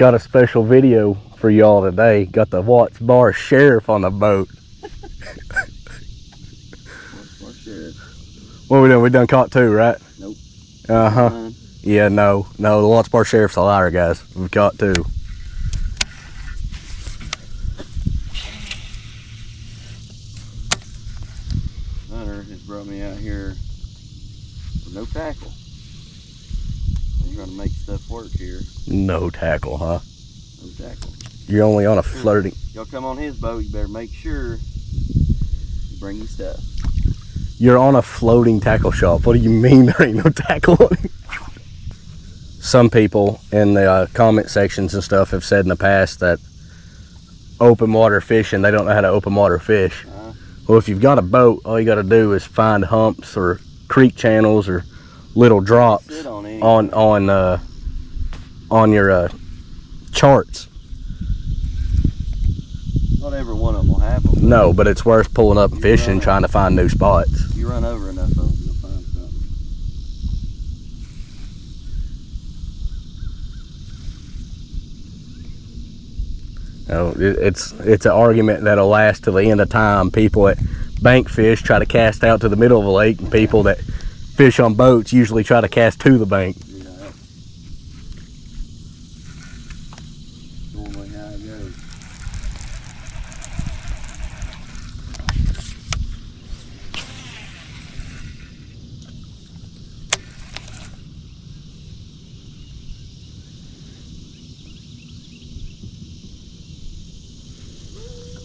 Got a special video for y'all today. Got the Watts Bar Sheriff on the boat. Watts Bar Sheriff. What we done? We done caught two, right? Nope. Yeah, no. The Watts Bar Sheriff's a liar, guys. We've caught two. Hunter has brought me out here for no tackle. I'm trying to make stuff work here. No tackle, huh? No tackle. You're only on a floating. Y'all come on his boat, you better make sure you bring your stuff. You're on a floating tackle shop. What do you mean there ain't no tackle on it? Some people in the comment sections and stuff have said in the past that open water fishing, they don't know how to open water fish. Well, if you've got a boat, all you got to do is find humps or creek channels or little drops on your charts. Not every one of them will have them. No, but it's worth pulling up and fishing, trying to find new spots. You run over enough of them, you'll find something. No, it's an argument that'll last till the end of time. People that bank fish try to cast out to the middle of the lake, and people that fish on boats usually try to cast to the bank. Yeah. Normally how it goes.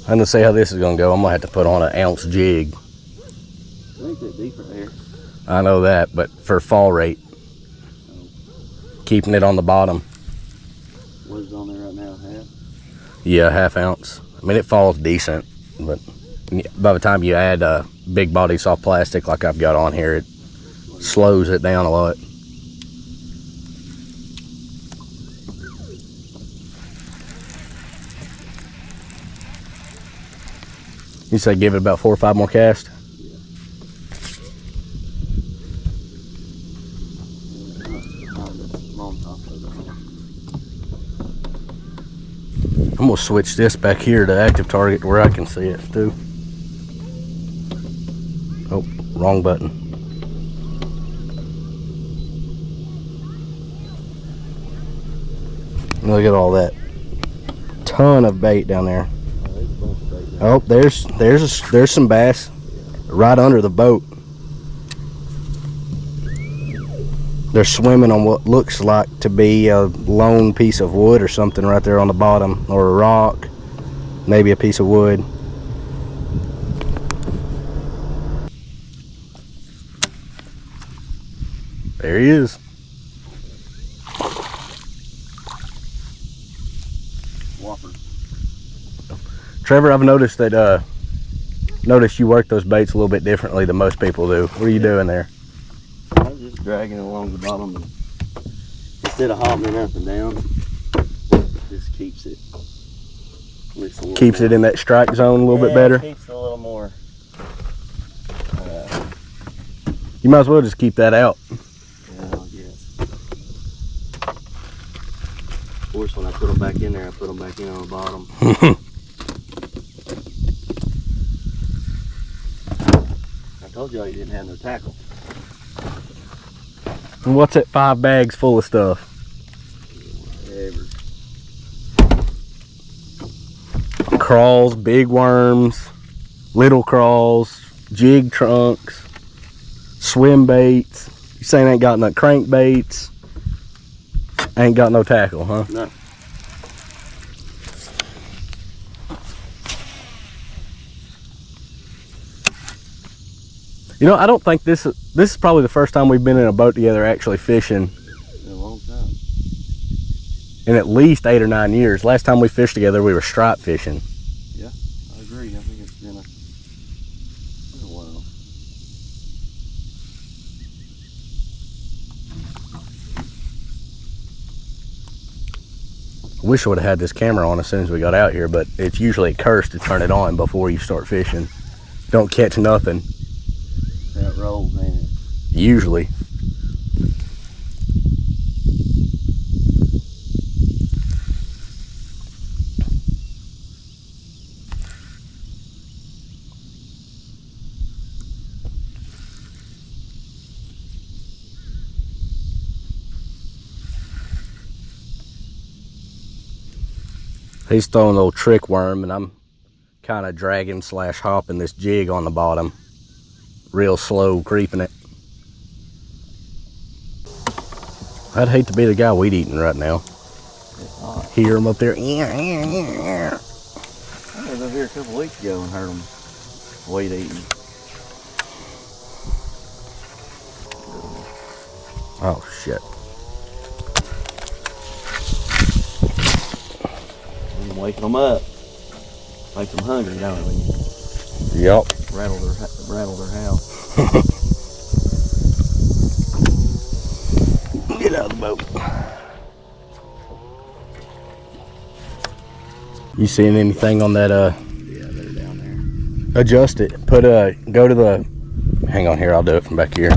I'm gonna see how this is gonna go. I'm gonna have to put on an ounce jig. It ain't that deep right there. I know that, but for fall rate, keeping it on the bottom. What is on there right now? Half? Yeah, half ounce. I mean, it falls decent, but by the time you add big body soft plastic like I've got on here, it slows it down a lot. You say give it about 4 or 5 more casts? Yeah. I'm gonna switch this back here to active target where I can see it too. Oh, wrong button. Look at all that ton of bait down there. Oh, there's some bass right under the boat. They're swimming on what looks like to be a lone piece of wood or something right there on the bottom, or a rock, maybe a piece of wood. There he is. Whopper. Trevor, I've noticed that you work those baits a little bit differently than most people do. What are you doing there? I was just dragging along the bottom, and instead of hopping it up and down, just keeps it. Keeps it in that strike zone a little bit better. Keeps it a little more. You might as well just keep that out. Yeah, I guess. Of course, when I put them back in there, I put them back in on the bottom. I told y'all you didn't have no tackle. And what's that 5 bags full of stuff? Whatever. Crawls, big worms, little crawls, jig trunks, swim baits. You saying ain't got no crankbaits? Ain't got no tackle, huh? No. You know, I don't think this is probably the first time we've been in a boat together actually fishing In a long time. in at least 8 or 9 years. Last time we fished together, we were stripe fishing. Yeah, I agree. I think it's been a while. I wish I would have had this camera on as soon as we got out here, but it's usually a curse to turn it on before you start fishing. Don't catch nothing. That rolls, ain't it? He's throwing a little trick worm, and I'm kind of dragging / hopping this jig on the bottom. Real slow creeping it. I'd hate to be the guy weed eating right now. Hear him up there. I was up here a couple weeks ago and heard them weed eating. Oh shit. I'm waking them up. Makes them hungry, don't it? When you Yep. rattle their house. Get out of the boat. You seeing anything on that? Yeah, they're down there. Adjust it. Go to the. Hang on here. I'll do it from back here.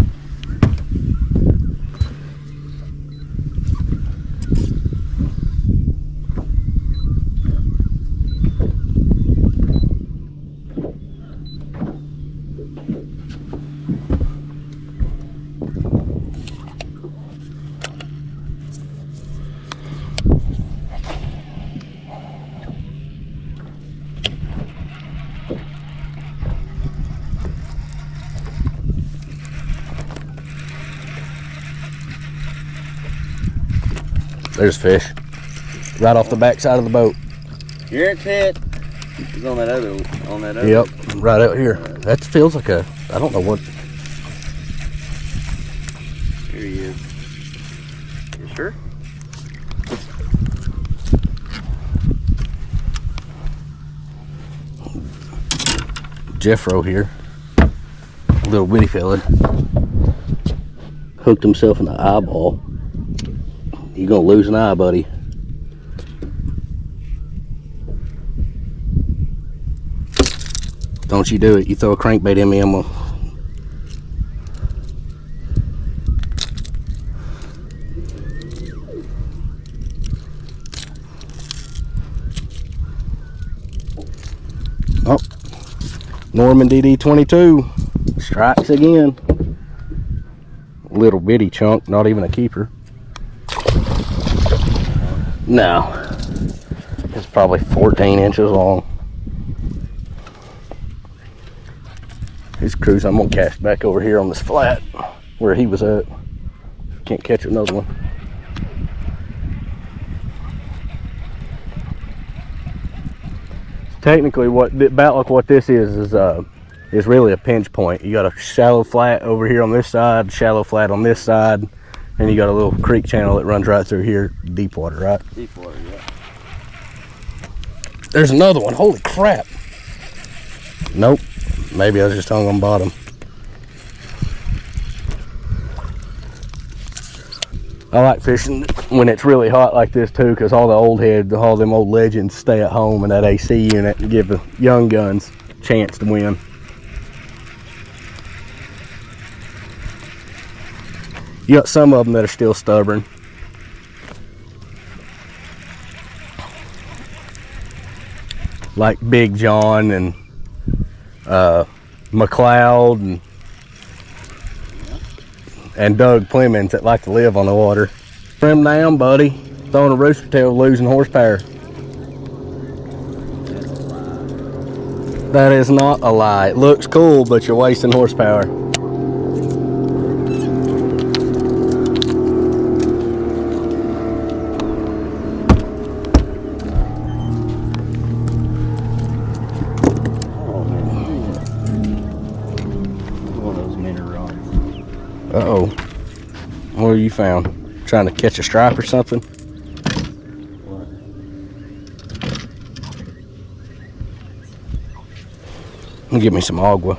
There's fish. Right off the back side of the boat. Here it's hit. He's on that other. Yep, right out here. That feels like a, I don't know what. Here he is. You sure? Jeffro here. Little bitty fella. Hooked himself in the eyeball. You're gonna lose an eye, buddy. Don't you do it. You throw a crankbait in me, I'm gonna... Oh, Norman DD22 strikes again. Little bitty chunk, not even a keeper. No, it's probably 14 inches long. He's cruising. I'm gonna cast back over here on this flat where he was at. Can't catch another one. Technically, about like what this is really a pinch point. You got a shallow flat over here on this side, shallow flat on this side, and you got a little creek channel that runs right through here, deep water, right? Deep water, yeah. There's another one. Holy crap! Nope. Maybe I was just hung on bottom. I like fishing when it's really hot like this too, because all them old legends stay at home in that AC unit and give the young guns a chance to win. You got some of them that are still stubborn. Like Big John and McLeod and Doug Plemons that like to live on the water. Trim down, buddy. Throwing a rooster tail, losing horsepower. That is not a lie. It looks cool, but you're wasting horsepower. Uh-oh. What have you found? Trying to catch a stripe or something? Give me some agua.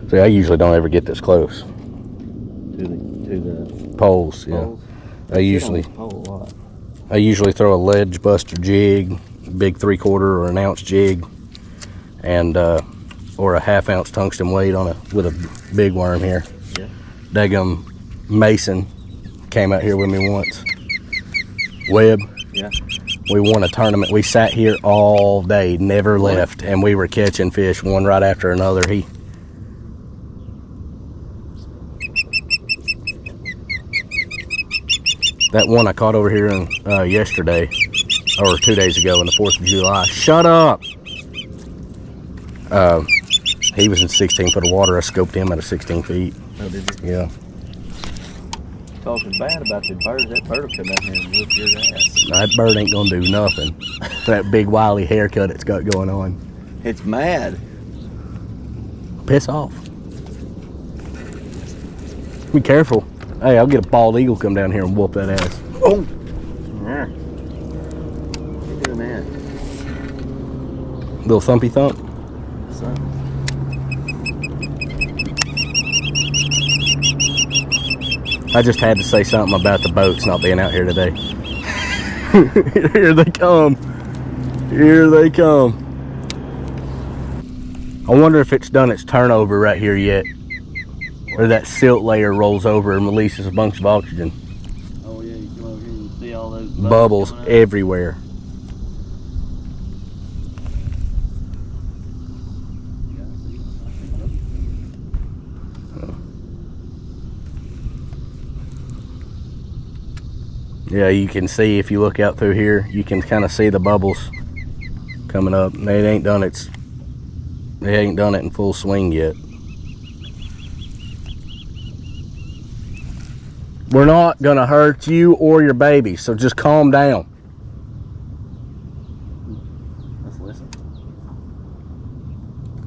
See, I usually don't ever get this close. To the Poles, yeah. poles? I usually Pole a lot. throw a ledge buster jig, big 3/4 or an ounce jig, and or a 1/2 ounce tungsten weight on with a big worm here. Yeah. Daggum Mason came out here with me once. Webb. Yeah. We won a tournament. We sat here all day, never left, and we were catching fish one right after another. That one I caught over here yesterday, or 2 days ago, on the 4th of July. Shut up! He was in 16 foot of water. I scoped him at 16 feet. Oh, did you? Yeah. Talking bad about the birds, that bird will come out here and whoop your ass. That bird ain't gonna do nothing. That big wily haircut it's got going on. It's mad. Piss off. Be careful. Hey, I'll get a bald eagle come down here and whoop that ass. Oh! Yeah. You're doing that. Little thumpy thump. Son. I just had to say something about the boats not being out here today. Here they come. Here they come. I wonder if it's done its turnover right here yet. Or that silt layer rolls over and releases a bunch of oxygen. Oh yeah, you come over here and you see all those Bubbles coming out. everywhere. Yeah, you can see if you look out through here, you can kind of see the bubbles coming up. It ain't done it in full swing yet. We're not gonna hurt you or your baby, so just calm down. Let's listen.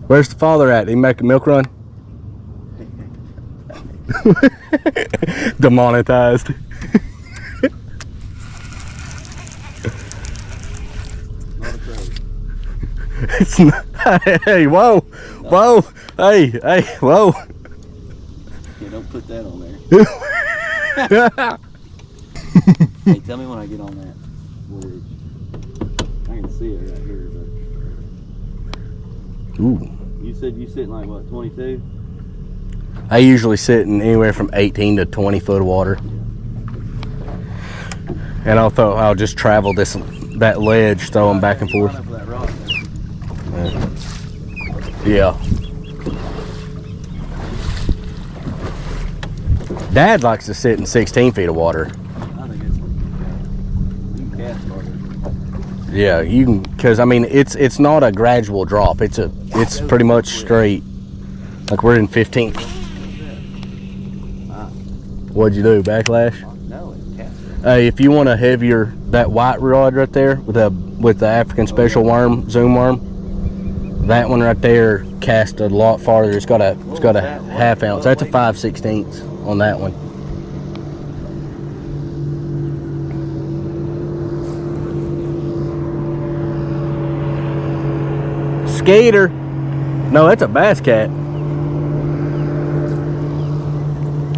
Where's the father at? Did he make a milk run? Demonetized. Not a pro. It's not, hey, whoa, whoa, hey, whoa. Yeah, don't put that on there. Hey, tell me when I get on that bridge. I can see it right here, but Ooh. you said you sitting like what, 22? I usually sit in anywhere from 18 to 20 foot of water. And I'll just travel that ledge, throwing back and forth. Line up that rock there. Yeah. Dad likes to sit in 16 feet of water. I think it's, you can cast farther. Yeah, you can, because I mean it's not a gradual drop. It's pretty much straight. Like we're in 15. What'd you do? Backlash? No, it's cast. Hey, if you want a heavier, that white rod right there with the African special worm, zoom worm, that one right there cast a lot farther. It's got a 1/2 ounce. That's a 5/16 on that one. Skater. No, that's a bass cat.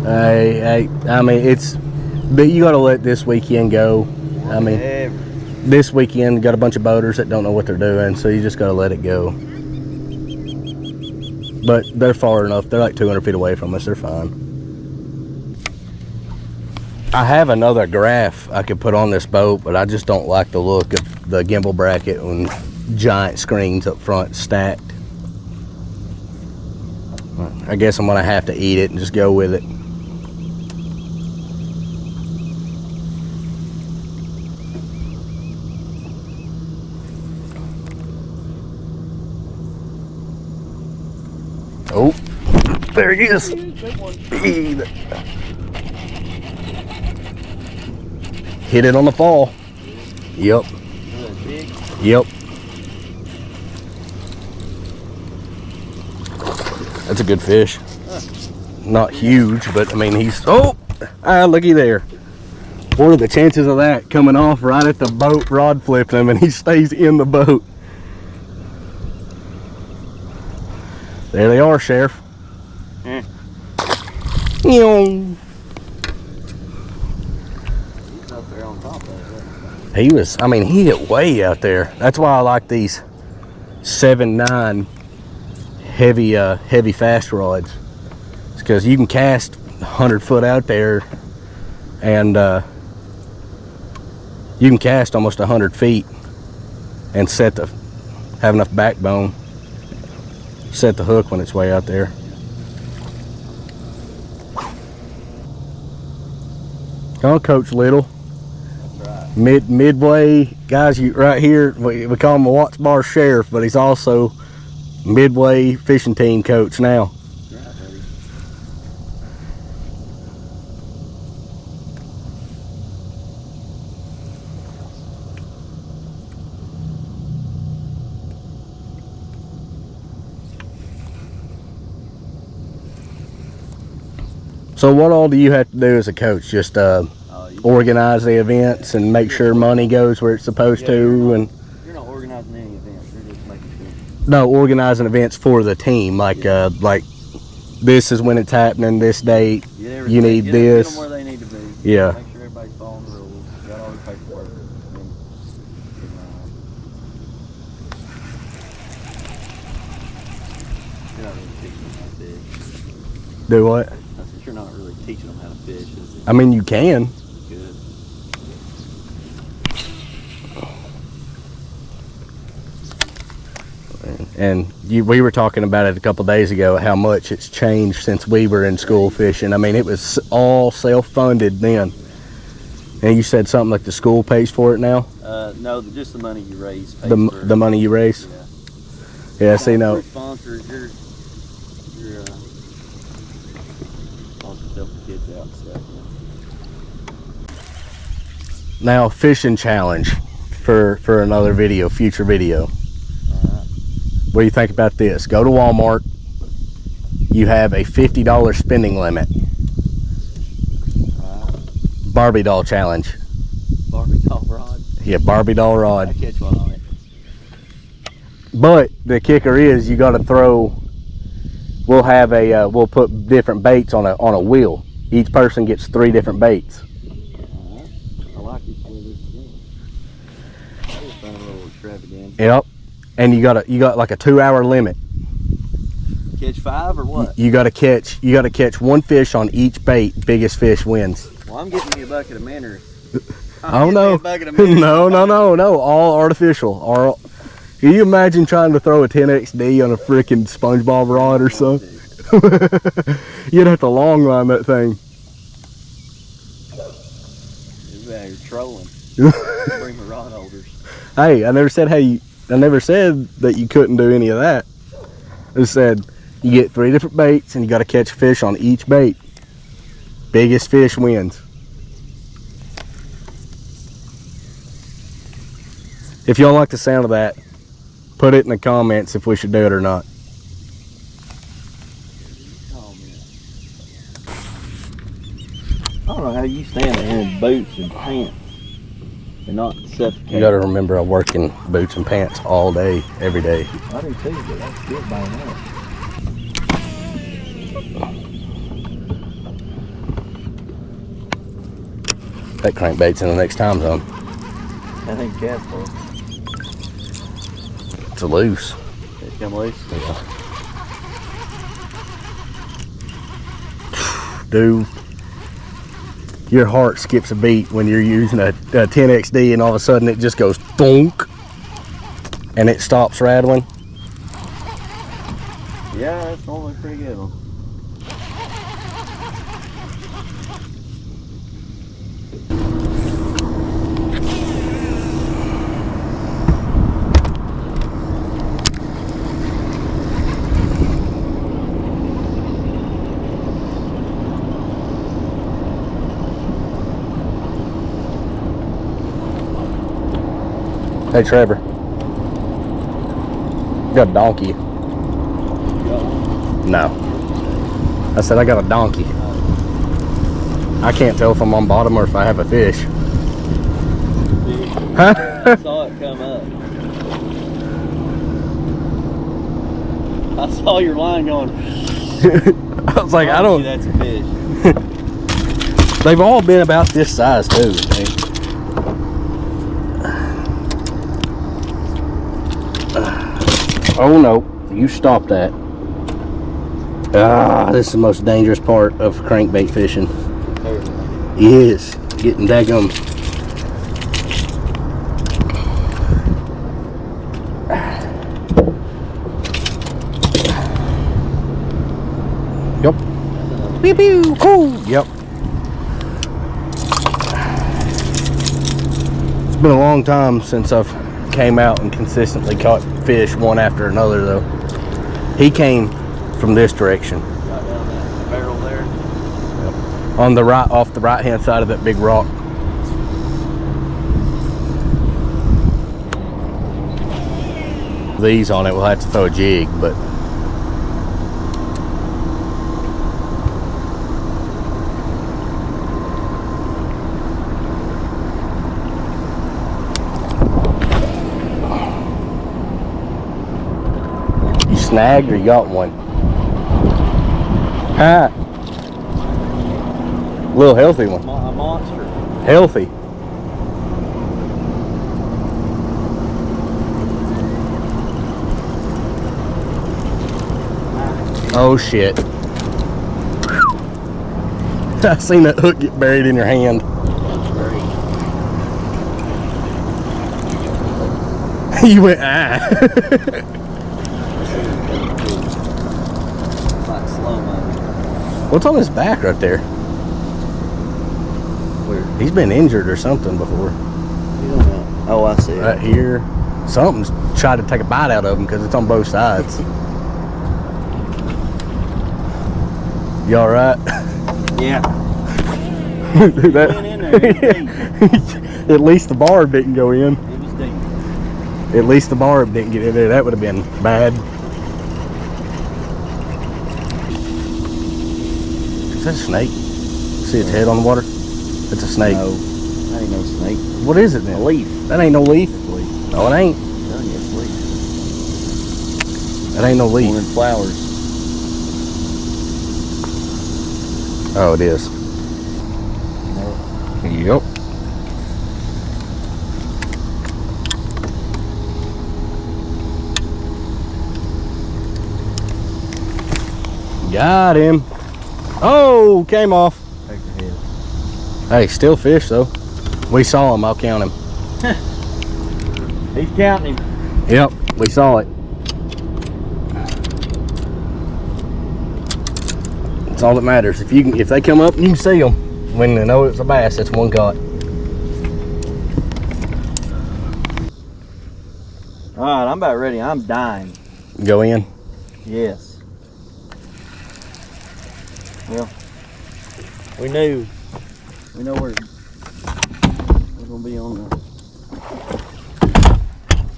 I mean, but you gotta let this weekend go. I mean, this weekend got a bunch of boaters that don't know what they're doing, so you just gotta let it go. But they're far enough. They're like 200 feet away from us. They're fine. I have another graph I could put on this boat, but I just don't like the look of the gimbal bracket and giant screens up front stacked. I guess I'm gonna have to eat it and just go with it. Oh, there he is. Hit it on the fall. Yep. Yep. That's a good fish. Not huge, but I mean looky there. What are the chances of that coming off right at the boat rod flipping him and he stays in the boat? There they are, Sheriff. Yeah. He's up there on top of it. He hit way out there. That's why I like these 7.9 heavy fast rods. It's because you can cast 100 foot out there, and you can cast almost 100 feet and have enough backbone, set the hook when it's way out there. Come on, Coach Little. That's right. Midway guys, you right here. We call him a Watts Bar Sheriff, but he's also Midway fishing team coach now. That's right, buddy. So what all do you have to do as a coach? Just organize the events and make sure money goes where it's supposed to, and you're not organizing any events. You're just making sure. no, organizing events for the team, like this is when it's happening, this date. You need this. Get them where they need to be. Yeah. Make sure everybody's following the rules. Got all the paperwork. You're not really teaching them how to fish. Do what? I said you're not really teaching them how to fish, is it? I mean, you can. Good. And we were talking about it a couple days ago, how much it's changed since we were in school fishing. I mean, it was all self-funded then. And you said something like the school pays for it now? No, just the money you raise pays The for money you raise? Yeah. Yeah, see, no. Sponsors, you're sponsors helping kids out and stuff. Yeah. Now, fishing challenge for another video, future video. What do you think about this? Go to Walmart. You have a $50 spending limit. Barbie doll challenge. Barbie doll rod? Yeah, Barbie doll rod. I catch one on it. But the kicker is you got to throw. We'll have we'll put different baits on a wheel. Each person gets 3 different baits. I like this one. That was fun, a little extravagant. Yep. And you got like a 2-hour limit. Catch 5 or what? You got to catch 1 fish on each bait. Biggest fish wins. Well, I'm getting me a bucket of minnows. Oh no. No, all artificial. Can you imagine trying to throw a 10XD on a freaking SpongeBob rod or something? You'd have to long line that thing. You're trolling. Bring my rod holders. Hey, I never said that you couldn't do any of that. I said you get 3 different baits and you got to catch fish on each bait. Biggest fish wins. If y'all like the sound of that, put it in the comments if we should do it or not. I don't know how you stand there in boots and pants and not suffocate. You got to remember, I work in boots and pants all day, every day. I do too, but that's good by now. That crankbait's in the next time zone. I think Casper. It's a loose. It's come loose. Yeah. Dude, your heart skips a beat when you're using a 10XD and all of a sudden it just goes thunk and it stops rattling. Yeah, that's normally a pretty good one. Hey Trevor, you got a donkey? No. I said I got a donkey. I can't tell if I'm on bottom or if I have a fish. Huh? I saw it come up. I saw your line going. I was like, I don't. That's a fish. They've all been about this size too. Oh no, you stop that. Ah, this is the most dangerous part of crankbait fishing. Is getting daggum. Yep. Pew pew. Cool. Yep. It's been a long time since I've came out and consistently caught fish one after another though. He came from this direction. Right down that barrel there. Yep. On the right, off the right hand side of that big rock. These on it, we'll have to throw a jig, but you snagged or you got one? Ah, little healthy one. A monster. Healthy. Oh shit. I seen that hook get buried in your hand. You went, ah. Like slow-mo. What's on his back right there? Where? He's been injured or something before. Oh, I see. Right here. Something's tried to take a bite out of him because it's on both sides. You all right? Yeah. That, went in there. at least the barb didn't go in. It was deep. At least the barb didn't get in there. That would have been bad. Is that a snake? See its head on the water? It's a snake. No, that ain't no snake. What is it then? A leaf. That ain't no leaf. It's a leaf. No, it ain't. No, it's a leaf. That ain't no leaf. One of them flowers. Oh, it is. Yep. Got him. Oh, came off. Take the head. Hey, still fish though. We saw him. I'll count him. He's counting him. Yep, we saw it. That's all that matters. If they come up, you can see them. When they know it's a bass, that's one caught. All right, I'm about ready. I'm dying. Go in. Yes. Well, we know we're gonna be on the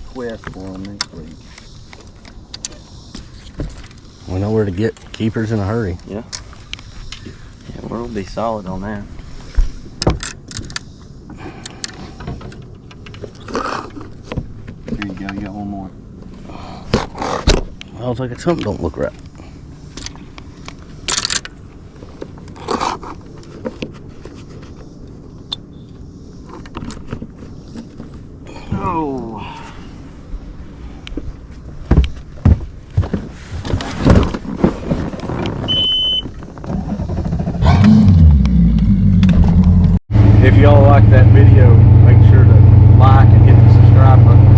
quest for them next week. We know where to get keepers in a hurry. Yeah. Yeah, we're gonna be solid on that. There you go. You got one more. I was like, something don't look right. Oh. If y'all like that video, make sure to like and hit the subscribe button.